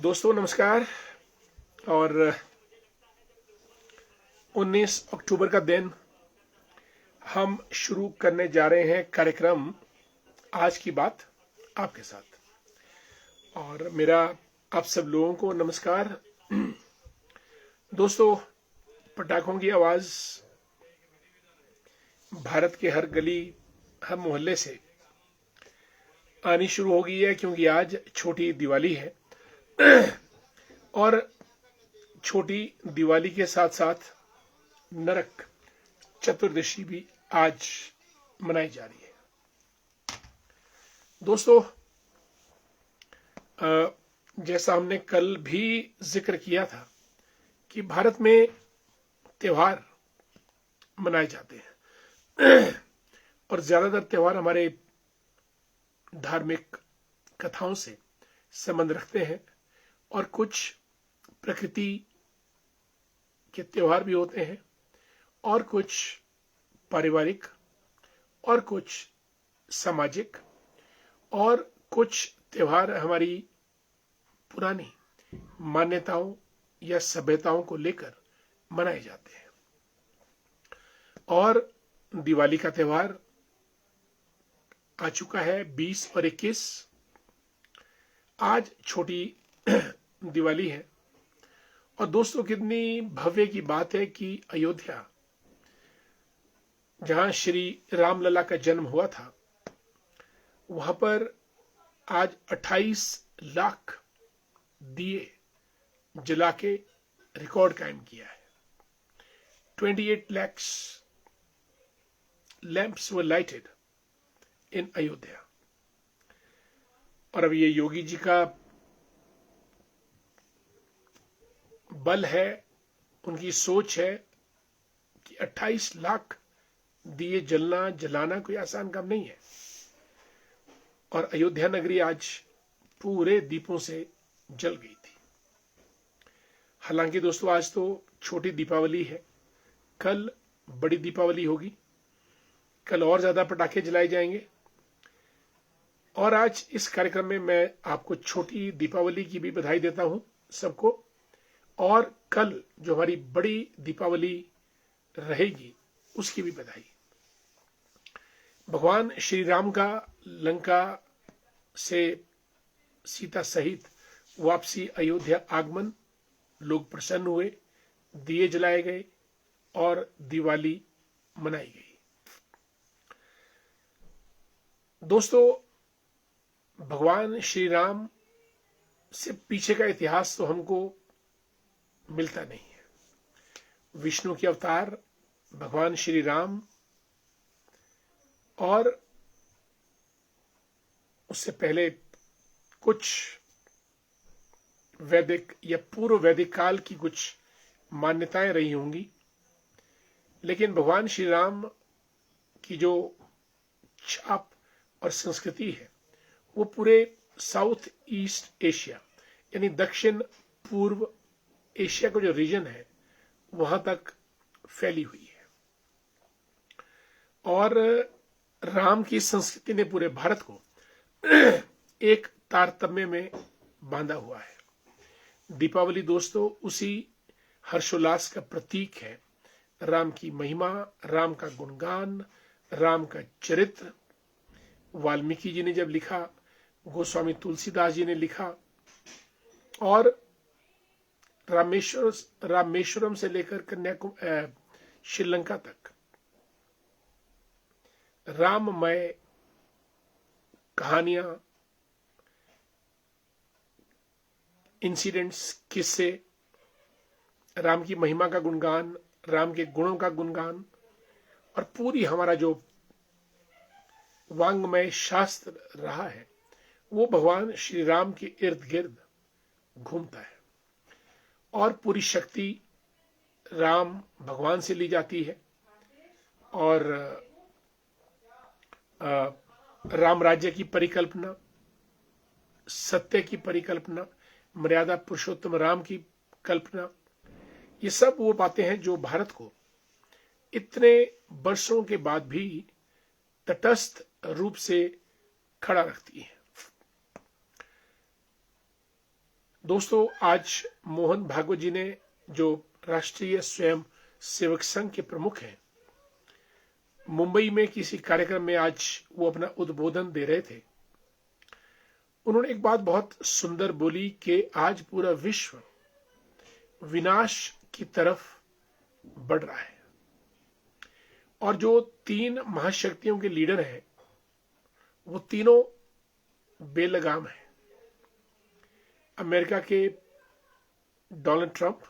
दोस्तों नमस्कार। और 19 अक्टूबर का दिन हम शुरू करने जा रहे हैं कार्यक्रम आज की बात आपके साथ। और मेरा आप सब लोगों को नमस्कार। दोस्तों, पटाखों की आवाज भारत के हर गली हर मोहल्ले से आनी शुरू हो गई है, क्योंकि आज छोटी दिवाली है। और छोटी दिवाली के साथ साथ नरक चतुर्दशी भी आज मनाई जा रही है। दोस्तों, जैसा हमने कल भी जिक्र किया था कि भारत में त्योहार मनाए जाते हैं और ज्यादातर त्योहार हमारे धार्मिक कथाओं से संबंध रखते हैं, और कुछ प्रकृति के त्योहार भी होते हैं, और कुछ पारिवारिक, और कुछ सामाजिक, और कुछ त्योहार हमारी पुरानी मान्यताओं या सभ्यताओं को लेकर मनाए जाते हैं। और दिवाली का त्योहार आ चुका है 20 और 21। आज छोटी दिवाली है। और दोस्तों, कितनी भव्य की बात है कि अयोध्या, जहां श्री रामलला का जन्म हुआ था, वहां पर आज 28 लाख दिए जला के रिकॉर्ड कायम किया है। 28 lakhs lamps were lighted in Ayodhya. और अब ये योगी जी का बल है, उनकी सोच है कि 28 लाख दिए जलाना कोई आसान काम नहीं है। और अयोध्या नगरी आज पूरे दीपों से जल गई थी। हालांकि दोस्तों, आज तो छोटी दीपावली है, कल बड़ी दीपावली होगी। कल और ज्यादा पटाखे जलाए जाएंगे। और आज इस कार्यक्रम में मैं आपको छोटी दीपावली की भी बधाई देता हूं सबको। और कल जो हमारी बड़ी दीपावली रहेगी उसकी भी बधाई। भगवान श्री राम का लंका से सीता सहित वापसी अयोध्या आगमन, लोग प्रसन्न हुए, दिए जलाए गए और दिवाली मनाई गई। दोस्तों, भगवान श्री राम से पीछे का इतिहास तो हमको मिलता नहीं है। विष्णु के अवतार भगवान श्री राम, और उससे पहले कुछ वैदिक या पूर्व वैदिक काल की कुछ मान्यताएं रही होंगी, लेकिन भगवान श्री राम की जो छाप और संस्कृति है वो पूरे साउथ ईस्ट एशिया यानी दक्षिण पूर्व एशिया का जो रीजन है वहां तक फैली हुई है। और राम की संस्कृति ने पूरे भारत को एक तारतम्य में बांधा हुआ है। दीपावली दोस्तों उसी हर्षोल्लास का प्रतीक है। राम की महिमा, राम का गुणगान, राम का चरित्र वाल्मीकि जी ने जब लिखा, गोस्वामी तुलसीदास जी ने लिखा, और रामेश्वरम से लेकर कन्याकुमारी श्रीलंका तक राममय कहानियां, इंसिडेंट्स, किस्से, राम की महिमा का गुणगान, राम के गुणों का गुणगान, और पूरी हमारा जो वांग्मय शास्त्र रहा है वो भगवान श्री राम के इर्द गिर्द घूमता है। और पूरी शक्ति राम भगवान से ली जाती है। और राम राज्य की परिकल्पना, सत्य की परिकल्पना, मर्यादा पुरुषोत्तम राम की कल्पना, ये सब वो बातें हैं जो भारत को इतने वर्षों के बाद भी तटस्थ रूप से खड़ा रखती है। दोस्तों, आज मोहन भागवत जी ने, जो राष्ट्रीय स्वयं सेवक संघ के प्रमुख हैं, मुंबई में किसी कार्यक्रम में आज वो अपना उद्बोधन दे रहे थे। उन्होंने एक बात बहुत सुंदर बोली कि आज पूरा विश्व विनाश की तरफ बढ़ रहा है और जो 3 महाशक्तियों के लीडर हैं वो तीनों बेलगाम हैं। अमेरिका के डोनाल्ड ट्रंप,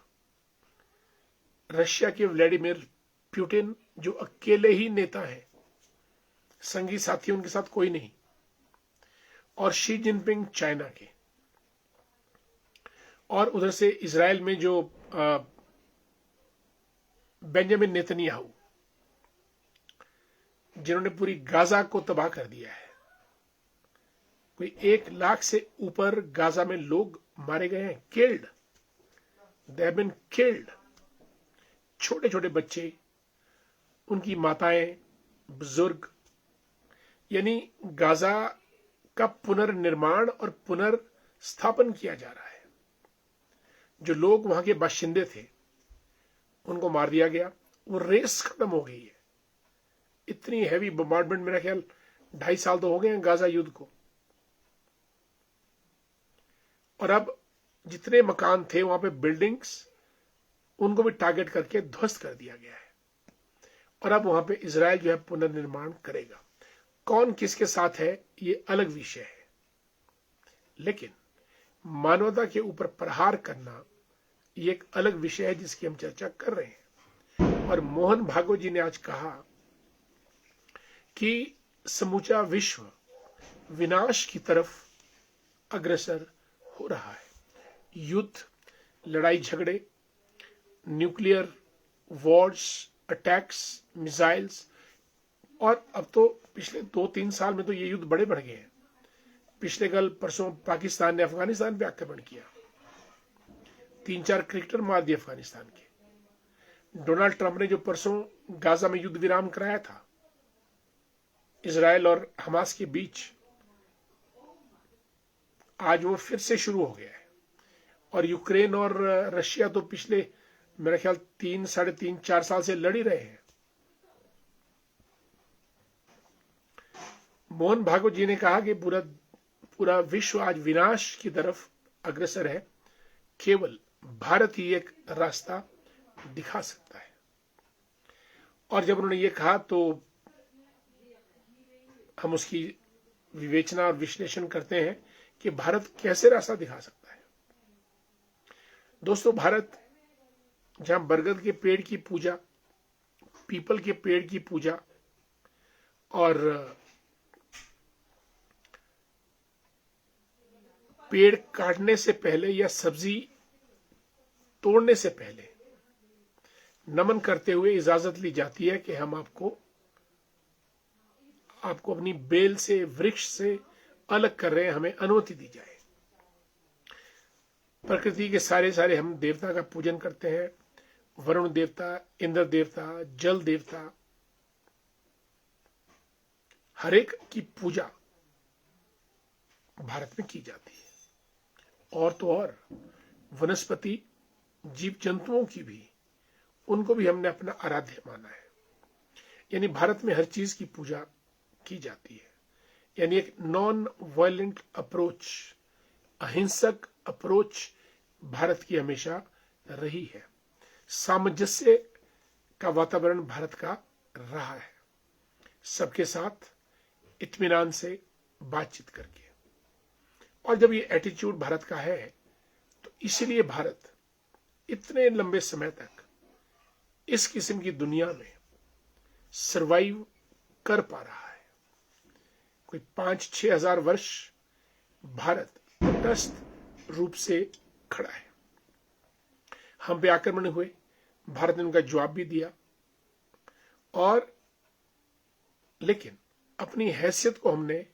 रशिया के व्लादिमीर पुतिन जो अकेले ही नेता हैं, संगी साथी उनके साथ कोई नहीं, और शी जिनपिंग चाइना के, और उधर से इजराइल में जो बेंजामिन नेतन्याहू, जिन्होंने पूरी गाजा को तबाह कर दिया है। कोई 1 लाख से ऊपर गाजा में लोग मारे गए हैं, killed, they have been killed. छोटे छोटे बच्चे, उनकी माताएं, बुजुर्ग, यानी गाजा का पुनर्निर्माण और पुनर्स्थापन किया जा रहा है। जो लोग वहां के बाशिंदे थे उनको मार दिया गया, वो रेस खत्म हो गई है। इतनी हैवी बम्बार्डमेंट, मेरा ख्याल 2.5 साल तो हो गए हैं गाजा युद्ध को, और अब जितने मकान थे वहां पे, बिल्डिंग्स, उनको भी टारगेट करके ध्वस्त कर दिया गया है। और अब वहां पे इजराइल जो है पुनर्निर्माण करेगा। कौन किसके साथ है ये अलग विषय है, लेकिन मानवता के ऊपर प्रहार करना ये एक अलग विषय है जिसकी हम चर्चा कर रहे हैं। और मोहन भागवत जी ने आज कहा कि समूचा विश्व विनाश की तरफ अग्रसर हो रहा है। युद्ध, लड़ाई झगड़े, न्यूक्लियर वॉर्स, अटैक्स, मिसाइल्स, और अब तो पिछले 2-3 साल में तो ये युद्ध बड़े बढ़ गए हैं। पिछले कल परसों पाकिस्तान ने अफगानिस्तान पे आक्रमण किया, 3-4 क्रिकेटर मार दिए अफगानिस्तान के। डोनाल्ड ट्रंप ने जो परसों गाजा में युद्ध विराम कराया था इजराइल और हमास के बीच, आज वो फिर से शुरू हो गया है। और यूक्रेन और रशिया तो पिछले मेरा ख्याल 3-3.5-4 साल से लड़ ही रहे हैं। मोहन भागवत जी ने कहा कि पूरा विश्व आज विनाश की तरफ अग्रसर है, केवल भारत ही एक रास्ता दिखा सकता है। और जब उन्होंने ये कहा तो हम उसकी विवेचना और विश्लेषण करते हैं कि भारत कैसे रास्ता दिखा सकता है। दोस्तों, भारत जहां बरगद के पेड़ की पूजा, पीपल के पेड़ की पूजा और पेड़ काटने से पहले या सब्जी तोड़ने से पहले नमन करते हुए इजाजत ली जाती है कि हम आपको अपनी बेल से, वृक्ष से अलग कर रहे हैं, हमें अनुमति दी जाए। प्रकृति के सारे हम देवता का पूजन करते हैं, वरुण देवता, इंद्र देवता, जल देवता, हर एक की पूजा भारत में की जाती है। और तो और वनस्पति, जीव जंतुओं की भी, उनको भी हमने अपना आराध्य माना है। यानी भारत में हर चीज की पूजा की जाती है। यानी एक नॉन वायलेंट अप्रोच, अहिंसक अप्रोच भारत की हमेशा रही है। सामंजस्य का वातावरण भारत का रहा है, सबके साथ इत्मीनान से बातचीत करके। और जब ये एटीट्यूड भारत का है तो इसलिए भारत इतने लंबे समय तक इस किस्म की दुनिया में सरवाइव कर पा रहा है। कोई 5-6 हजार वर्ष भारत तटस्थ रूप से खड़ा है। हम पे आक्रमण हुए, भारत ने उनका जवाब भी दिया, और लेकिन अपनी हैसियत को हमने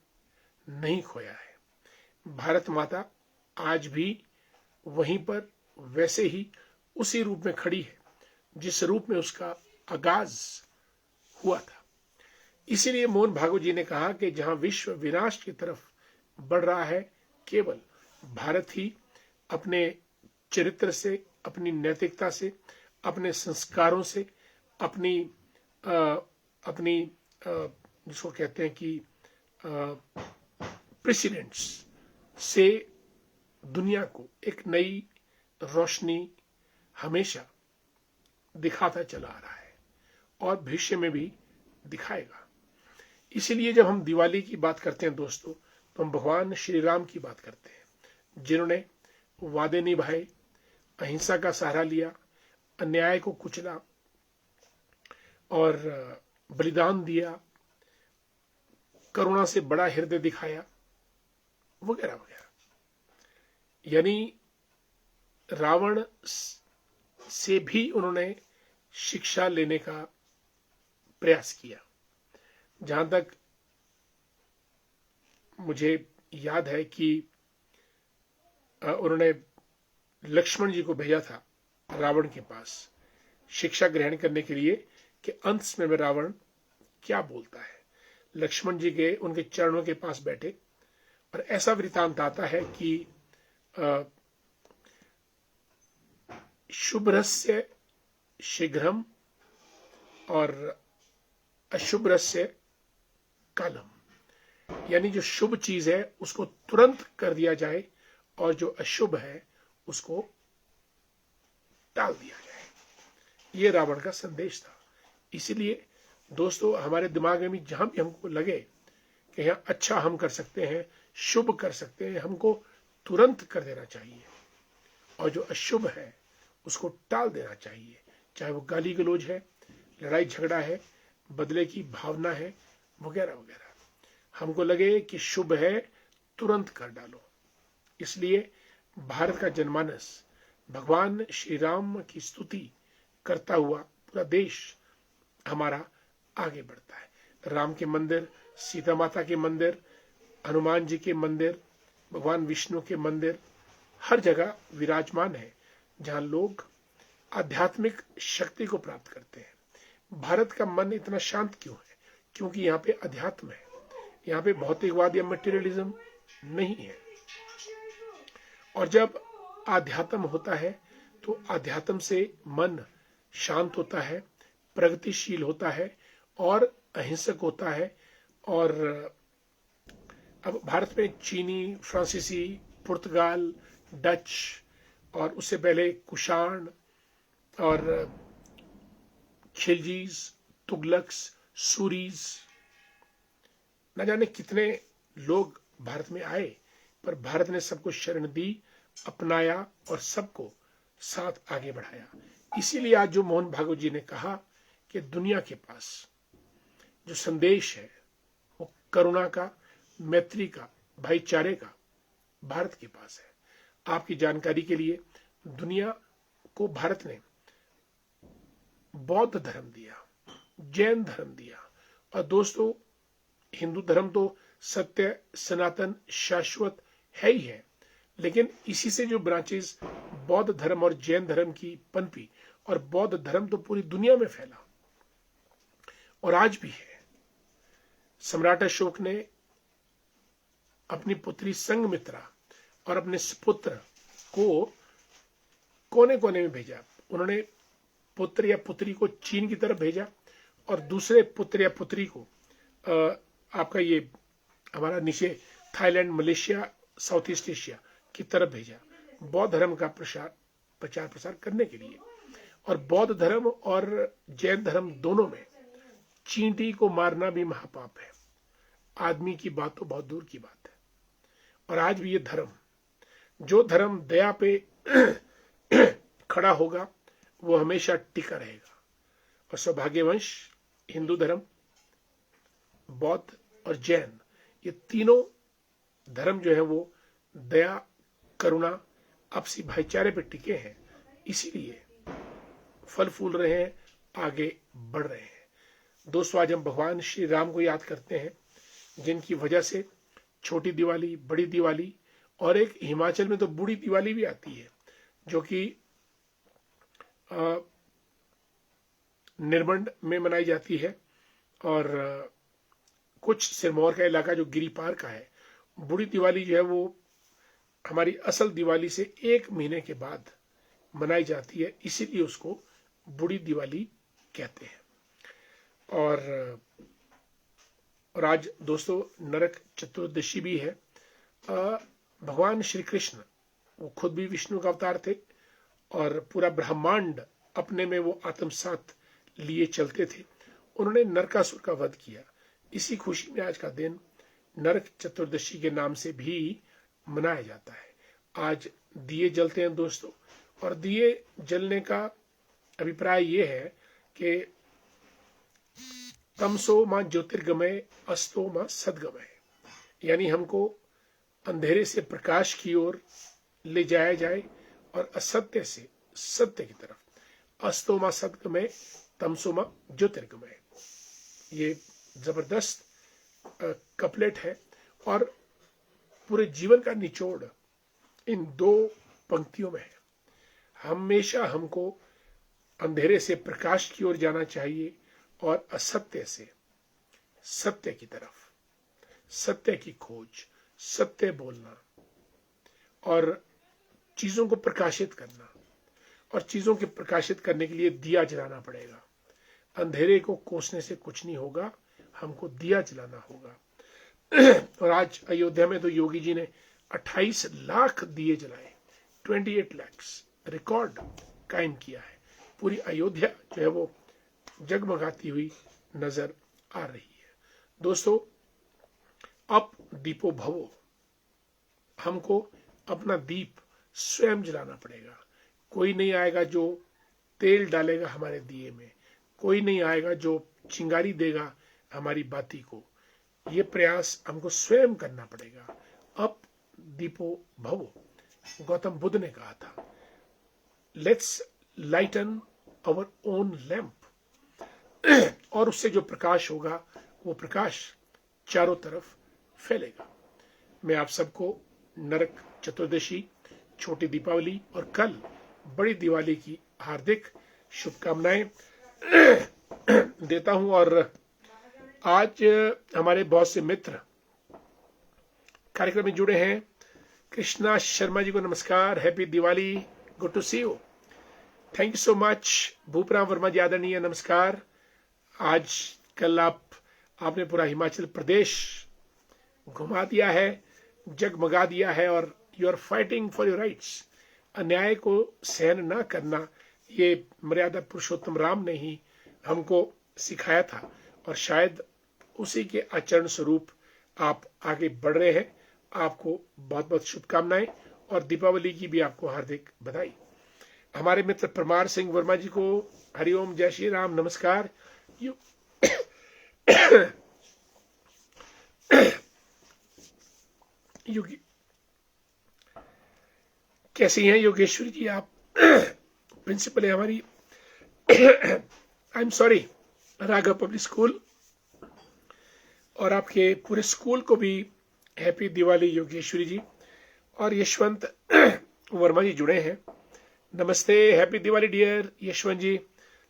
नहीं खोया है। भारत माता आज भी वहीं पर वैसे ही उसी रूप में खड़ी है जिस रूप में उसका आगाज हुआ था। इसीलिए मोहन भागवत जी ने कहा कि जहां विश्व विनाश की तरफ बढ़ रहा है, केवल भारत ही अपने चरित्र से, अपनी नैतिकता से, अपने संस्कारों से, अपनी अपनी जिसको कहते हैं कि प्रेसिडेंट्स से दुनिया को एक नई रोशनी हमेशा दिखाता चला आ रहा है और भविष्य में भी दिखाएगा। इसलिए जब हम दिवाली की बात करते हैं दोस्तों, तो हम भगवान श्री राम की बात करते हैं, जिन्होंने वादे निभाए, अहिंसा का सहारा लिया, अन्याय को कुचला और बलिदान दिया, करुणा से बड़ा हृदय दिखाया, वगैरह वगैरह। यानी रावण से भी उन्होंने शिक्षा लेने का प्रयास किया। जहां तक मुझे याद है कि उन्होंने लक्ष्मण जी को भेजा था रावण के पास शिक्षा ग्रहण करने के लिए कि अंत में रावण क्या बोलता है। लक्ष्मण जी गए, उनके चरणों के पास बैठे और ऐसा वृतांत आता है कि शुभ्रस्य शीघ्रम और अशुभ्रस्य कालम, यानी जो शुभ चीज है उसको तुरंत कर दिया जाए और जो अशुभ है उसको टाल दिया जाए। ये रावण का संदेश था। इसीलिए दोस्तों, हमारे दिमाग में जहां भी हमको लगे कि यहाँ अच्छा हम कर सकते हैं, शुभ कर सकते हैं, हमको तुरंत कर देना चाहिए और जो अशुभ है उसको टाल देना चाहिए। चाहे वो गाली गलौज है, लड़ाई झगड़ा है, बदले की भावना है, वगैरह वगैरह। हमको लगे कि शुभ है, तुरंत कर डालो। इसलिए भारत का जनमानस भगवान श्री राम की स्तुति करता हुआ पूरा देश हमारा आगे बढ़ता है। राम के मंदिर, सीता माता के मंदिर, हनुमान जी के मंदिर, भगवान विष्णु के मंदिर हर जगह विराजमान है, जहां लोग आध्यात्मिक शक्ति को प्राप्त करते हैं। भारत का मन इतना शांत क्यों है? क्योंकि यहाँ पे अध्यात्म है, यहाँ पे भौतिकवाद या मटेरियलिज्म नहीं है। और जब आध्यात्म होता है तो आध्यात्म से मन शांत होता है, प्रगतिशील होता है और अहिंसक होता है। और अब भारत में चीनी, फ्रांसीसी, पुर्तगाल, डच और उससे पहले कुषाण और खिलजीज, तुगलक्स, सूरीज, न जाने कितने लोग भारत में आए, पर भारत ने सबको शरण दी, अपनाया और सबको साथ आगे बढ़ाया। इसीलिए आज जो मोहन भागवत जी ने कहा कि दुनिया के पास जो संदेश है वो करुणा का, मैत्री का, भाईचारे का भारत के पास है। आपकी जानकारी के लिए, दुनिया को भारत ने बौद्ध धर्म दिया, जैन धर्म दिया और दोस्तों हिंदू धर्म तो सत्य, सनातन, शाश्वत है ही है, लेकिन इसी से जो ब्रांचेस बौद्ध धर्म और जैन धर्म की पनपी और बौद्ध धर्म तो पूरी दुनिया में फैला और आज भी है। सम्राट अशोक ने अपनी पुत्री संघमित्रा और अपने सुपुत्र को कोने कोने में भेजा। उन्होंने पुत्र या पुत्री को चीन की तरफ भेजा और दूसरे पुत्र या पुत्री को आपका ये हमारा नीचे Thailand, Malaysia, south east Asia की तरफ भेजा बौद्ध धर्म का प्रचार प्रसार करने के लिए। और बौद्ध धर्म और जैन धर्म दोनों में चींटी को मारना भी महापाप है। आदमी की बात तो बहुत दूर की बात है। और आज भी ये धर्म, जो धर्म दया पे खड़ा होगा वो हमेशा टिका रहेगा। और सौभाग्यवंश हिंदू धर्म, बौद्ध और जैन, ये तीनों धर्म जो है वो दया, करुणा, आपसी भाईचारे पे टिके हैं, इसीलिए फल फूल रहे हैं, आगे बढ़ रहे हैं। दोस्तों, आज हम भगवान श्री राम को याद करते हैं, जिनकी वजह से छोटी दिवाली, बड़ी दिवाली और एक हिमाचल में तो बूढ़ी दिवाली भी आती है, जो कि निर्मंड में मनाई जाती है। और कुछ सिरमौर का इलाका जो गिरी पार का है, बूढ़ी दिवाली जो है वो हमारी असल दिवाली से 1 महीने के बाद मनाई जाती है, इसीलिए उसको बूढ़ी दिवाली कहते हैं। और आज दोस्तों नरक चतुर्दशी भी है। भगवान श्री कृष्ण वो खुद भी विष्णु का अवतार थे और पूरा ब्रह्मांड अपने में वो आत्मसात लिए चलते थे। उन्होंने नरकासुर का वध किया। इसी खुशी में आज का दिन नरक चतुर्दशी के नाम से भी मनाया जाता है। आज दिए जलते हैं दोस्तों, और दिए जलने का अभिप्राय ये है कि तमसो मां ज्योतिर्गमय अस्तो मां सद्गमय, यानी हमको अंधेरे से प्रकाश की ओर ले जाया जाए और असत्य से सत्य की तरफ। अस्तो मां सद्गमय तमसो मां ज्योतिर्गमय, ये जबरदस्त कपलेट है और पूरे जीवन का निचोड़ इन 2 पंक्तियों में है। हमेशा हमको अंधेरे से प्रकाश की ओर जाना चाहिए और असत्य से सत्य की तरफ, सत्य की खोज, सत्य बोलना और चीजों को प्रकाशित करना। और चीजों के प्रकाशित करने के लिए दिया जलाना पड़ेगा। अंधेरे को कोसने से कुछ नहीं होगा, हमको दिया जलाना होगा। और आज अयोध्या में तो योगी जी ने 28 लाख दिए जलाए, 28 लाख रिकॉर्ड कायम किया है। पूरी अयोध्या जो है वो जगमगाती हुई नजर आ रही है। दोस्तों, अब दीपो भवो, हमको अपना दीप स्वयं जलाना पड़ेगा। कोई नहीं आएगा जो तेल डालेगा हमारे दिए में, कोई नहीं आएगा जो चिंगारी देगा हमारी बाती को। ये प्रयास हमको स्वयं करना पड़ेगा। अब दीपो भवो, गौतम बुद्ध ने कहा था, let's lighten our own lamp. और उससे जो प्रकाश होगा वो प्रकाश चारों तरफ फैलेगा। मैं आप सबको नरक चतुर्दशी, छोटी दीपावली और कल बड़ी दिवाली की हार्दिक शुभकामनाएं देता हूं। और आज हमारे बहुत से मित्र कार्यक्रम में जुड़े हैं। कृष्णा शर्मा जी को नमस्कार, happy Diwali, good to see you, thank you so much. Bhupram Verma ji आदरणीय नमस्कार। आज कल आपने पूरा हिमाचल प्रदेश घुमा दिया है, जगमगा दिया है, और you are fighting for your rights. अन्याय को सहन ना करना, ये मर्यादा पुरुषोत्तम राम ने ही हमको सिखाया था, और शायद उसी के आचरण स्वरूप आप आगे बढ़ रहे हैं। आपको बहुत बहुत शुभकामनाएं और दीपावली की भी आपको हार्दिक बधाई। हमारे मित्र परमार सिंह वर्मा जी को हरिओम, जय श्री राम, नमस्कार। कैसी हैं योगेश्वरी जी आप? प्रिंसिपल है हमारी I am sorry Raghav public school, और आपके पूरे स्कूल को भी हैप्पी दिवाली योगेश्वरी जी। और यशवंत वर्मा जी जुड़े हैं, नमस्ते, हैप्पी दिवाली डियर यशवंत जी।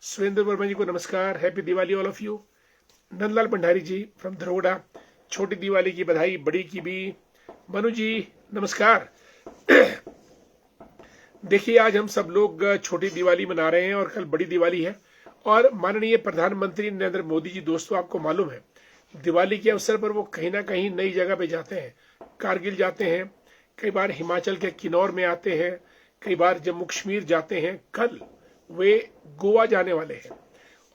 सुरेंद्र वर्मा जी को नमस्कार, happy Diwali all of you. Nandlal Bhandari ji from Dharoda, छोटी दिवाली की बधाई, बड़ी की भी। मनु जी नमस्कार। देखिए, आज हम सब लोग छोटी दिवाली मना रहे हैं और कल बड़ी दिवाली है। और माननीय प्रधानमंत्री नरेंद्र मोदी जी, दोस्तों आपको मालूम है, दिवाली के अवसर पर वो कहीं ना कहीं नई जगह पे जाते हैं। कारगिल जाते हैं, कई बार हिमाचल के किन्नौर में आते हैं, कई बार जम्मू कश्मीर जाते हैं। कल वे गोवा जाने वाले हैं,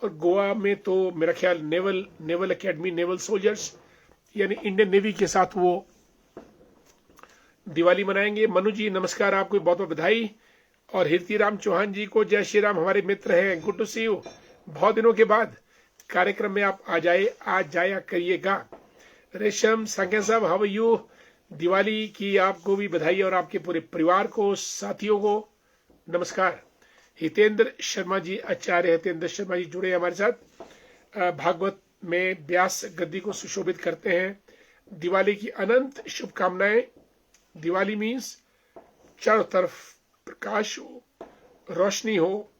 और गोवा में तो मेरा ख्याल नेवल एकेडमी, नेवल सोल्जर्स यानी इंडियन नेवी के साथ वो दिवाली मनाएंगे। मनु जी नमस्कार, आपको बहुत बहुत बधाई। और हीरतीराम चौहान जी को जय श्री राम, हमारे मित्र हैं, गुड टू सी यू। बहुत दिनों के बाद कार्यक्रम में आप आज जाया करिएगा। रेशम सांकेन साहब, हाउ आर यू? दिवाली की आपको भी बधाई और आपके पूरे परिवार को, साथियों को नमस्कार। हितेंद्र शर्मा जी, आचार्य हितेंद्र शर्मा जी जुड़े हमारे साथ। भागवत में व्यास गद्दी को सुशोभित करते हैं। दिवाली की अनंत शुभकामनाएं। दिवाली मीन्स चारों तरफ प्रकाश हो, रोशनी हो,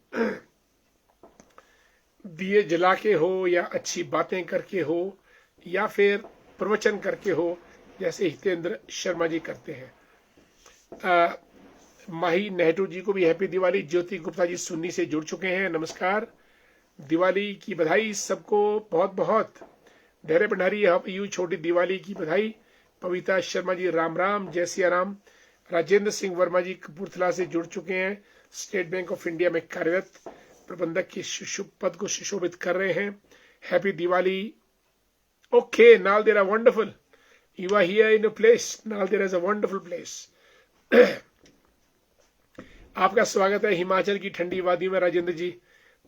दिए जला के हो, या अच्छी बातें करके हो, या फिर प्रवचन करके हो, जैसे हितेंद्र शर्मा जी करते हैं। माही नेहरू जी को भी हैप्पी दिवाली। ज्योति गुप्ता जी सुन्नी से जुड़ चुके हैं, नमस्कार, दिवाली की बधाई सबको बहुत बहुत। धैर्य भंडारी यू छोटी दिवाली की बधाई। पविता शर्मा जी राम राम, जय सिया राम। राजेंद्र सिंह वर्मा जी कपूरथला से जुड़ चुके हैं, स्टेट बैंक ऑफ इंडिया में कार्यरत प्रबंधक के शुभ पद को सुशोभित कर रहे हैं, happy Diwali. Okay Naldehra, wonderful, you are here in a place, Naldehra is a wonderful place. आपका स्वागत है हिमाचल की ठंडी वादी में राजेंद्र जी।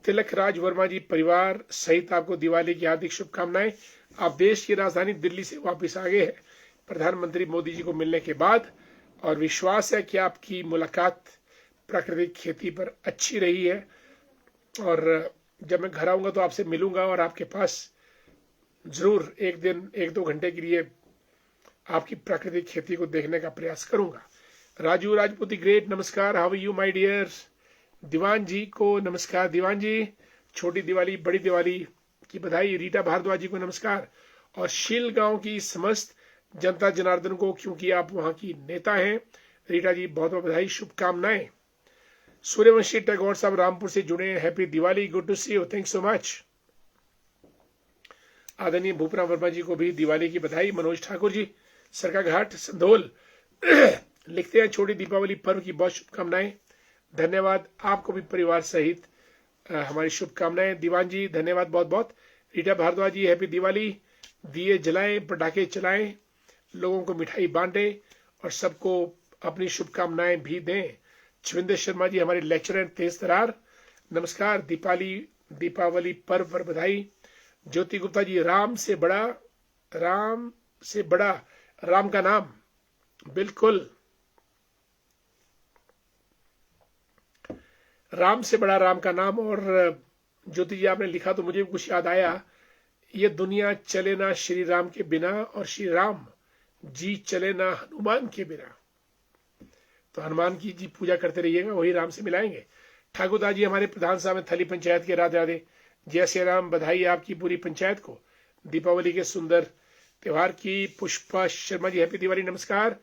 तिलक राज वर्मा जी परिवार सहित आपको दिवाली की हार्दिक शुभकामनाएं। आप देश की राजधानी दिल्ली से वापस आ गए हैं प्रधानमंत्री मोदी जी को मिलने के बाद, और विश्वास है कि आपकी मुलाकात प्राकृतिक खेती पर अच्छी रही है। और जब मैं घर आऊंगा तो आपसे मिलूंगा और आपके पास जरूर एक दिन 1-2 घंटे के लिए आपकी प्राकृतिक खेती को देखने का प्रयास करूंगा। राजू राजपूती ग्रेट, नमस्कार, how are you my dear. Diwan ji को नमस्कार, दीवान जी छोटी दिवाली बड़ी दिवाली की बधाई। रीटा भारद्वाज जी को नमस्कार, और शील गांव की समस्त जनता जनार्दन को, क्योंकि आप वहां की नेता हैं, रीटा जी बहुत बहुत बधाई, शुभकामनाएं। सूर्यवंशी टैगोर साहब रामपुर से जुड़े हैं, happy Diwali, good to see you, thank so much. आदरणीय भूपना वर्मा जी को भी दिवाली की बधाई। मनोज ठाकुर जी सरका घाट संधोल लिखते हैं, छोटी दीपावली पर्व की बहुत शुभकामनाएं, धन्यवाद। आपको भी परिवार सहित हमारी शुभकामनाएं। दीवान जी धन्यवाद बहुत बहुत। रीटा भारद्वाज जी हैप्पी दिवाली, दिए जलाएं, पटाखे चलाएं, लोगों को मिठाई बांटें और सबको अपनी शुभकामनाएं भी दें। छविंदर शर्मा जी हमारे लेक्चरर तेज तरार, नमस्कार, दीपावली पर्व पर बधाई। ज्योति गुप्ता जी राम से बड़ा राम का नाम, बिल्कुल राम से बड़ा राम का नाम। और ज्योति जी आपने लिखा तो मुझे भी कुछ याद आया, ये दुनिया चले ना श्री राम के बिना, और श्री राम जी चले ना हनुमान के बिना। तो हनुमान की जी पूजा करते रहिएगा, वही राम से मिलाएंगे। ठाकुर दास जी हमारे प्रधान साहब हैं थली पंचायत के, राधे राधे, जय श्री राम, बधाई आपकी पूरी पंचायत को दीपावली के सुंदर त्योहार की। पुष्पा शर्मा जी हैप्पी दिवाली, नमस्कार।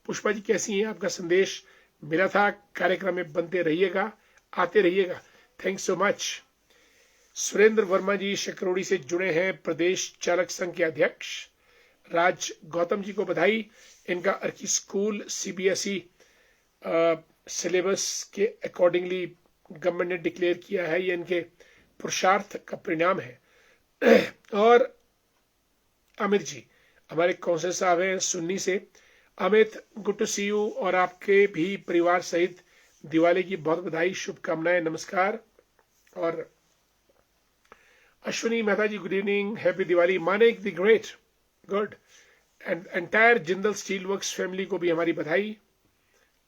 पुष्पा जी कैसी हैं, आपका संदेश मिला था, कार्यक्रम में बनते रहिएगा, आते रहिएगा, thanks so much. Surendra Verma ji Shakrodi से जुड़े हैं, प्रदेश चालक संघ के अध्यक्ष। राज गौतम जी को बधाई, इनका अर्की स्कूल सीबीएसई सिलेबस के अकॉर्डिंगली गवर्नमेंट ने डिक्लेयर किया है, ये इनके पुरुषार्थ का परिणाम है। और अमित जी हमारे कौंसल साहब हैं सुन्नी से, Amit good to see you, और आपके भी परिवार सहित दिवाली की बहुत बधाई, शुभकामनाएं, नमस्कार। और Ashwini Mehta ji good evening, happy Diwali. Manik the great, good, and entire Jindal steel works family को भी हमारी बधाई।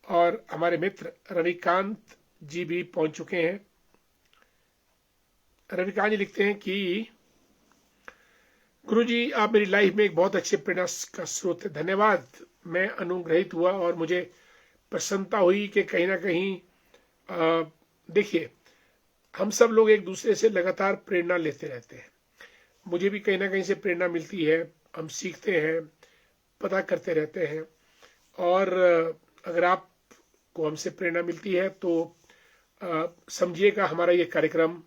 और हमारे मित्र रविकांत जी भी पहुंच चुके हैं। रविकांत जी लिखते हैं कि गुरुजी आप मेरी लाइफ में एक बहुत अच्छे प्रेरणा का स्रोत है, धन्यवाद। मैं अनुग्रहित हुआ और मुझे प्रसन्नता हुई कि कहीं ना कहीं देखिए, हम सब लोग एक दूसरे से लगातार प्रेरणा लेते रहते हैं। मुझे भी कहीं ना कहीं से प्रेरणा मिलती है, हम सीखते हैं, पता करते रहते हैं। और अगर आपको हमसे प्रेरणा मिलती है तो समझिएगा हमारा ये कार्यक्रम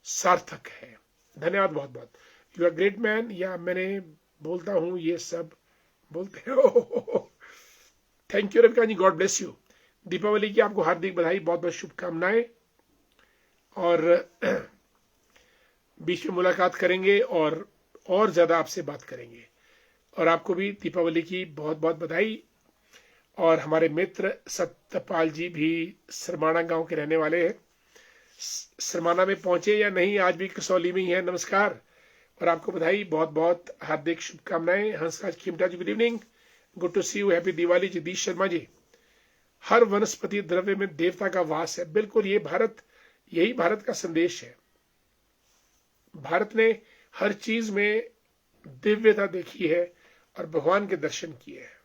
सार्थक है। धन्यवाद बहुत बहुत। यू आर ग्रेट मैन, या मैंने बोलता हूं ये सब बोलते हो। Thank you Ravikant ji, God bless you. Deepawali की आपको हार्दिक बधाई, बहुत बहुत शुभकामनाएं। और बीच में मुलाकात करेंगे और ज्यादा आपसे बात करेंगे। और आपको भी दीपावली की बहुत बहुत बधाई। और हमारे मित्र सत्यपाल जी भी सरमाना गांव के रहने वाले हैं, सरमाना में पहुंचे या नहीं, आज भी कसौली में ही है, नमस्कार और आपको बधाई, बहुत बहुत हार्दिक शुभकामनाएं। Hansraj Khimta ji good evening, good to see you, happy Diwali. Jagdish Sharma ji, हर वनस्पति द्रव्य में देवता का वास है, बिल्कुल यही भारत का संदेश है। भारत ने हर चीज में दिव्यता देखी है और भगवान के दर्शन किए हैं।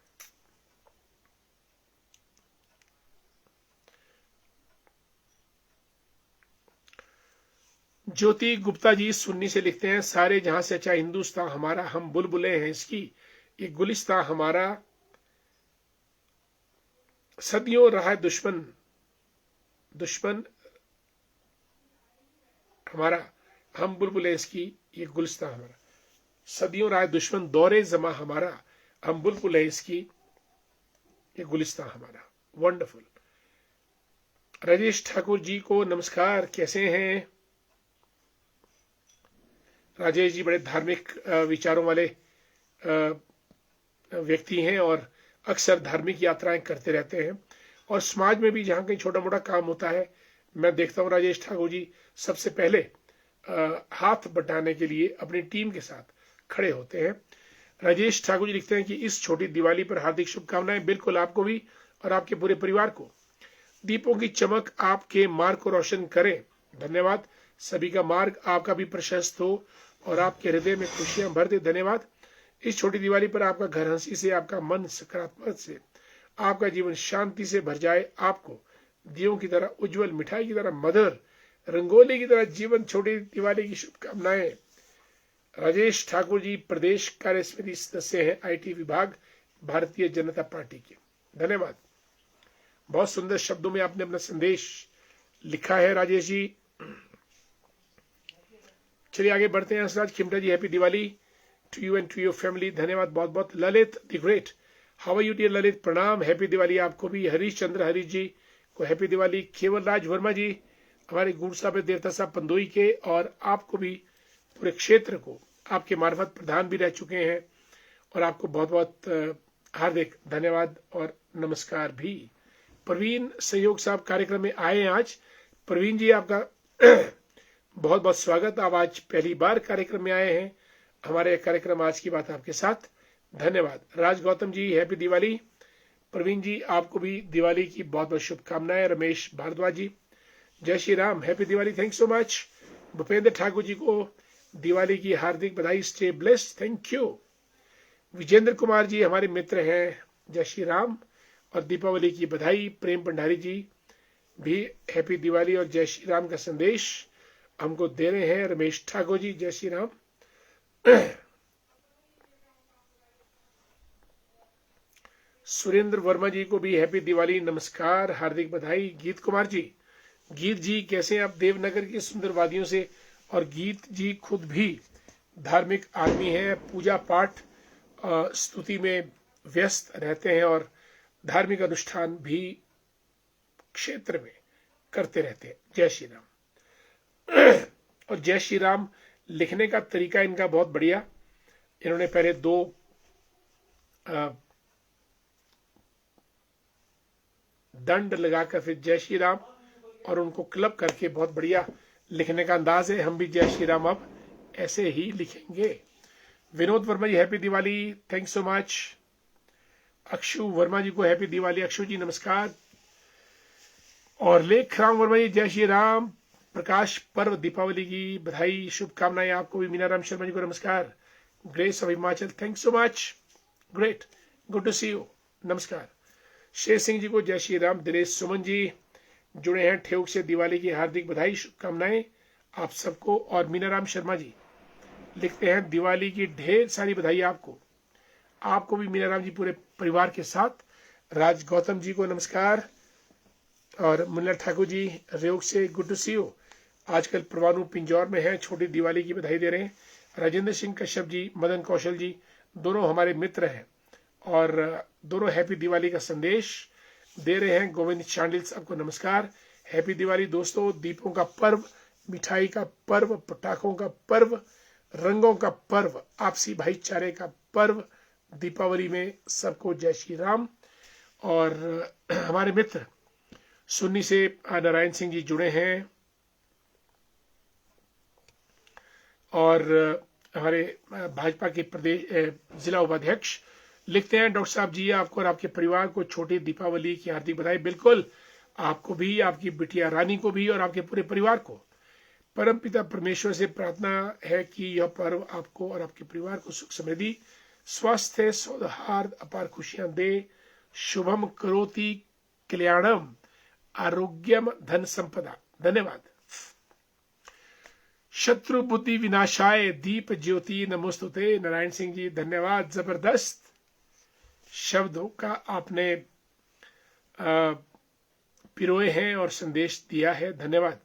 ज्योति गुप्ता जी सुन्नी से लिखते हैं, सारे जहां से अच्छा हिंदुस्तान हमारा, हम बुलबुलें हैं इसकी, ये गुलिस्तान हमारा, सदियों रहा दुश्मन दुश्मन हमारा, हम बुलबुल इसकी ये गुलिस्तां हमारा। सदियों रहा दुश्मन दौरे जमा हमारा, हम बुलबुल है इसकी ये गुलिस्तां हमारा। वंडरफुल। राजेश ठाकुर जी को नमस्कार, कैसे हैं राजेश जी? बड़े धार्मिक विचारों वाले व्यक्ति हैं और अक्सर धार्मिक यात्राएं करते रहते हैं, और समाज में भी जहां कहीं छोटा मोटा काम होता है मैं देखता हूं राजेश ठाकुर जी सबसे पहले हाथ बटाने के लिए अपनी टीम के साथ खड़े होते हैं। राजेश ठाकुर जी लिखते हैं कि इस छोटी दिवाली पर हार्दिक शुभकामनाएं। बिल्कुल, आपको भी और आपके पूरे परिवार को। दीपों की चमक आपके मार्ग को रोशन करे। धन्यवाद। सभी का मार्ग आपका भी प्रशस्त हो और आपके हृदय में खुशियां भर दे। धन्यवाद। इस छोटी दिवाली पर आपका घर हंसी से, आपका मन सकारात्मक से, आपका जीवन शांति से भर जाए। आपको दियों की तरह उज्जवल, मिठाई की तरह मधुर, रंगोली की तरह जीवन। छोटी दिवाली की शुभकामनाएं। राजेश ठाकुर जी प्रदेश कार्य समिति सदस्य हैं, आईटी विभाग, भारतीय जनता पार्टी के। धन्यवाद। बहुत सुंदर शब्दों में आपने अपना संदेश लिखा है राजेश जी। चलिए आगे बढ़ते हैं। Hansraj Khimta ji, happy Diwali to you and to your family. धन्यवाद बहुत बहुत। Lalit the great, how are you dear Lalit? प्रणाम, हैप्पी दिवाली आपको भी। हरीश चंद्र हरीश जी को हैप्पी दिवाली। केवल राज वर्मा जी हमारे गुड़ साहब देवता साहब पंदोई के, और आपको भी पूरे क्षेत्र को आपके मार्फत प्रधान भी रह चुके हैं, और आपको बहुत बहुत हार्दिक धन्यवाद और नमस्कार भी। प्रवीण सहयोग साहब कार्यक्रम में आए हैं आज। प्रवीण जी आपका बहुत बहुत स्वागत। आप आज पहली बार कार्यक्रम में आए हैं। हमारे कार्यक्रम आज की बात आपके साथ। धन्यवाद। राज गौतम जी हैप्पी दिवाली। प्रवीण जी आपको भी दिवाली की बहुत बहुत शुभकामनाएं। रमेश भारद्वाज जी जय Shri Ram, happy Diwali, thank so much. Bhupendra Thakur ji को दिवाली की हार्दिक बधाई, stay blessed, thank you. Vijendra Kumar ji हमारे मित्र हैं, जय श्री राम और दीपावली की बधाई। प्रेम भंडारी जी भी हैप्पी दिवाली और जय श्री राम का संदेश हमको दे रहे हैं। रमेश ठाकुर जी जय श्री राम। सुरेंद्र वर्मा जी को भी हैप्पी दिवाली, नमस्कार, हार्दिक बधाई। गीत कुमार जी, गीत जी कैसे हैं आप? देवनगर की सुंदर वादियों से। और गीत जी खुद भी धार्मिक आदमी हैं, पूजा पाठ स्तुति में व्यस्त रहते हैं और धार्मिक अनुष्ठान भी क्षेत्र में करते रहते हैं। जय श्री राम। और जय श्री राम लिखने का तरीका इनका बहुत बढ़िया। इन्होंने पहले दो दंड लगाकर फिर जय श्री राम और उनको क्लब करके बहुत बढ़िया लिखने का अंदाज है। हम भी जय श्री राम अब ऐसे ही लिखेंगे। Vinod Verma ji happy Diwali, thank so much. Akshu Verma ji को हैप्पी दिवाली। अक्षु जी नमस्कार। और लेख राम वर्मा जी जय श्री राम। प्रकाश पर्व दीपावली की बधाई, शुभकामनाएं आपको भी। मीनाराम शर्मा जी को नमस्कार। Grace of Himachal, thank so much, great, good to see you, नमस्कार। शेर सिंह जी को जय श्री राम। दिनेश सुमन जी जुड़े हैं ठेउक से, दिवाली की हार्दिक बधाई, शुभकामनाएं आप सबको। और मीनाराम शर्मा जी लिखते हैं दिवाली की ढेर सारी बधाई आपको। आपको भी मीनाराम जी पूरे परिवार के साथ। राज गौतम जी को नमस्कार। और मुन्ना ठाकुर जी रेउक से, गुड टू सी यू। आजकल परवाणु पिंजौर में है, छोटी दिवाली की बधाई दे रहे हैं। राजेंद्र सिंह कश्यप जी, मदन कौशल जी दोनों हमारे मित्र हैं और दोनों हैप्पी दिवाली का संदेश दे रहे हैं। गोविंद चांडिल साहब को नमस्कार। हैप्पी दिवाली दोस्तों। दीपों का पर्व, मिठाई का पर्व, पटाखों का पर्व, रंगों का पर्व, आपसी भाईचारे का पर्व दीपावली में सबको जय श्री राम। और हमारे मित्र सुन्नी से नारायण सिंह जी जुड़े हैं और हमारे भाजपा के प्रदेश जिला उपाध्यक्ष लिखते हैं डॉक्टर साहब जी आपको और आपके परिवार को छोटी दीपावली की हार्दिक बधाई। बिल्कुल, आपको भी, आपकी बिटिया रानी को भी और आपके पूरे परिवार को। परमपिता परमेश्वर से प्रार्थना है कि यह पर्व आपको और आपके परिवार को सुख समृद्धि, स्वास्थ्य, सौहार्द, अपार खुशियां दे। शुभम करोति कल्याणम, आरोग्यम, धन संपदा। धन्यवाद। शत्रु बुद्धि विनाशाय दीप ज्योति नमोस्तुते। नारायण सिंह जी धन्यवाद। जबरदस्त शब्दों का आपने पिरोए हैं और संदेश दिया है, धन्यवाद।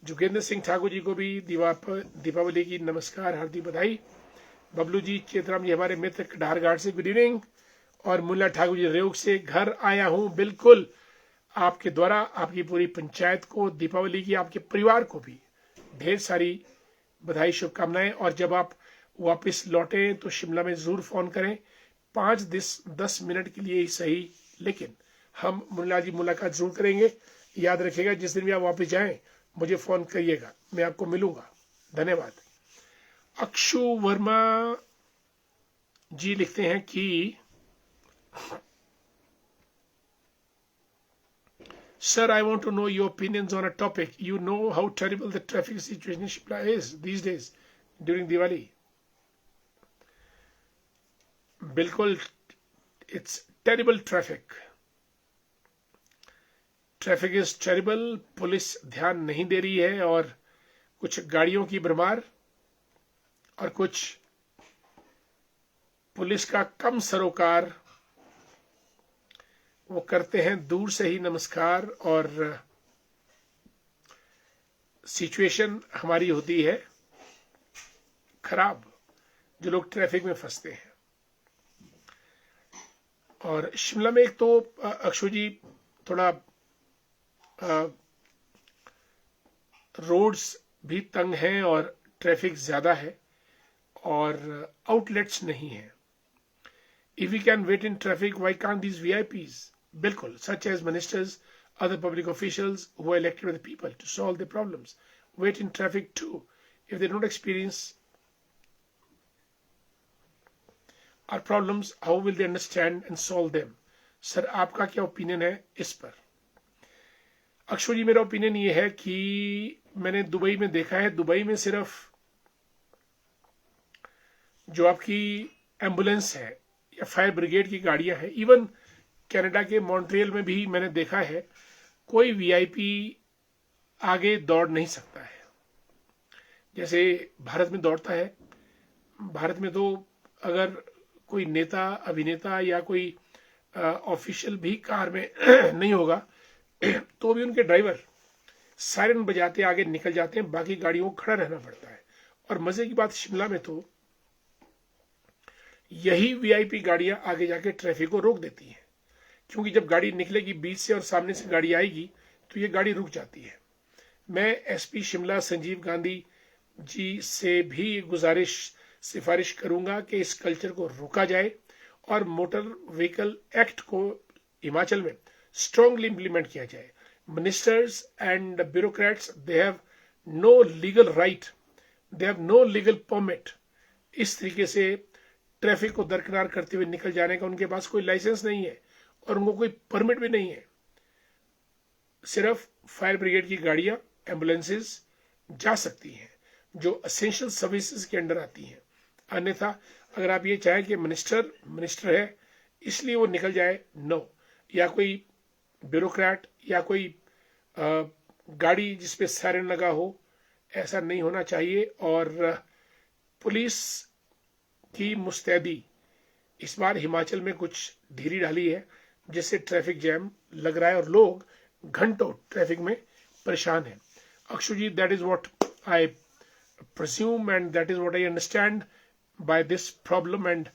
जोगेंद्र सिंह ठाकुर जी को भी दीपावली की नमस्कार, हार्दिक बधाई। बबलू जी, चेतराम जी हमारे मित्र कटार घाट से गुड इवनिंग। और मुल्ला ठाकुर जी रेउक से घर आया हूं, बिल्कुल आपके द्वारा आपकी पूरी पंचायत को दीपावली की, आपके परिवार को भी ढेर सारी बधाई, शुभकामनाएं। और जब आप वापस लौटे तो शिमला में जरूर फोन करें, 5-10 मिनट के लिए ही सही, लेकिन हम मुल्ला जी मुलाकात जरूर करेंगे। याद रखिएगा, जिस दिन भी आप वापस जाएं मुझे फोन करिएगा, मैं आपको मिलूंगा। धन्यवाद। अक्षु वर्मा जी लिखते हैं कि Sir, I want to know your opinions on a topic. You know how terrible the traffic situation in Shimla is these days during Diwali. बिल्कुल, it's terrible traffic. Traffic is terrible. Police ध्यान नहीं दे रही है और कुछ गाड़ियों की भरमार और कुछ पुलिस का कम सरोकार, वो करते हैं दूर से ही नमस्कार, और सिचुएशन हमारी होती है खराब, जो लोग ट्रैफिक में फंसते हैं। और शिमला में एक तो अक्षु जी थोड़ा रोड्स भी तंग हैं और ट्रैफिक ज्यादा है और आउटलेट्स नहीं है। If we can wait in traffic, why can't these VIPs? बिल्कुल, such as ministers, other public officials who are elected by the people to solve their problems, wait in traffic too. If they don't experience our problems, how will they understand and solve them? Sir, आपका क्या opinion है इस पर? अक्षु जी, मेरा opinion ये है कि मैंने दुबई में देखा है, दुबई में सिर्फ जो आपकी एम्बुलेंस है या फायर ब्रिगेड की गाड़ियां हैं, इवन कनाडा के मॉन्ट्रियल में भी मैंने देखा है, कोई VIP आगे दौड़ नहीं सकता है जैसे भारत में दौड़ता है। भारत में तो अगर कोई नेता, अभिनेता या कोई ऑफिशियल भी कार में नहीं होगा तो भी उनके ड्राइवर सायरन बजाते आगे निकल जाते हैं, बाकी गाड़ियों को खड़ा रहना पड़ता है। और मजे की बात, शिमला में तो यही VIP गाड़ियां आगे जाके ट्रैफिक को रोक देती हैं, क्योंकि जब गाड़ी निकलेगी बीच से और सामने से गाड़ी आएगी तो ये गाड़ी रुक जाती है। मैं SP शिमला संजीव गांधी जी से भी सिफारिश करूंगा कि इस कल्चर को रोका जाए और मोटर व्हीकल एक्ट को हिमाचल में स्ट्रांगली इंप्लीमेंट किया जाए। Ministers and bureaucrats, they have no legal right, they have no legal permit इस तरीके से ट्रैफिक को दरकिनार करते हुए निकल जाने का। उनके पास कोई लाइसेंस नहीं है और उनको कोई परमिट भी नहीं है। सिर्फ फायर ब्रिगेड की गाड़ियां, एम्बुलेंसेस जा सकती हैं जो एसेंशियल सर्विसेज के अंडर आती हैं। अन्यथा अगर आप ये चाहें कि मिनिस्टर है इसलिए वो निकल जाए, नो, या कोई ब्यूरोक्रेट या कोई गाड़ी जिसपे सायरन लगा हो, ऐसा नहीं होना चाहिए। और पुलिस की मुस्तैदी इस बार हिमाचल में कुछ ढीली डाली है, जिससे ट्रैफिक जैम लग रहा है और लोग घंटों ट्रैफिक में परेशान हैं। Akshu ji, that is what I presume and that is what I understand by this problem, and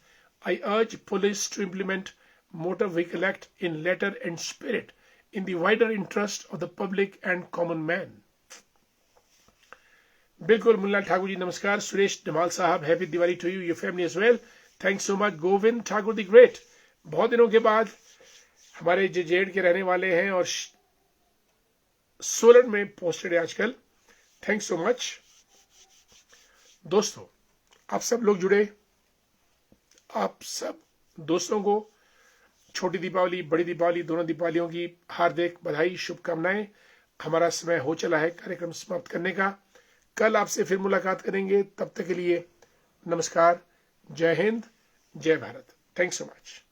I urge police to implement Motor Vehicle Act in letter and spirit in the wider interest of the public and common man. बिल्कुल मुल्ला ठाकुर जी, नमस्कार। सुरेश धमाल साहब, happy Diwali to you, your family as well, thanks so much. Govind Thakur the great, बहुत दिनों के बाद हमारे Z के रहने वाले हैं और सोलन में पोस्टेड है आजकल, थैंक्स सो मच। दोस्तों, आप सब लोग जुड़े, आप सब दोस्तों को छोटी दीपावली, बड़ी दीपावली, दोनों दीपावलियों की हार्दिक बधाई, शुभकामनाएं। हमारा समय हो चला है कार्यक्रम समाप्त करने का। कल आपसे फिर मुलाकात करेंगे, तब तक के लिए नमस्कार, जय हिंद, जय भारत, थैंक्स सो मच।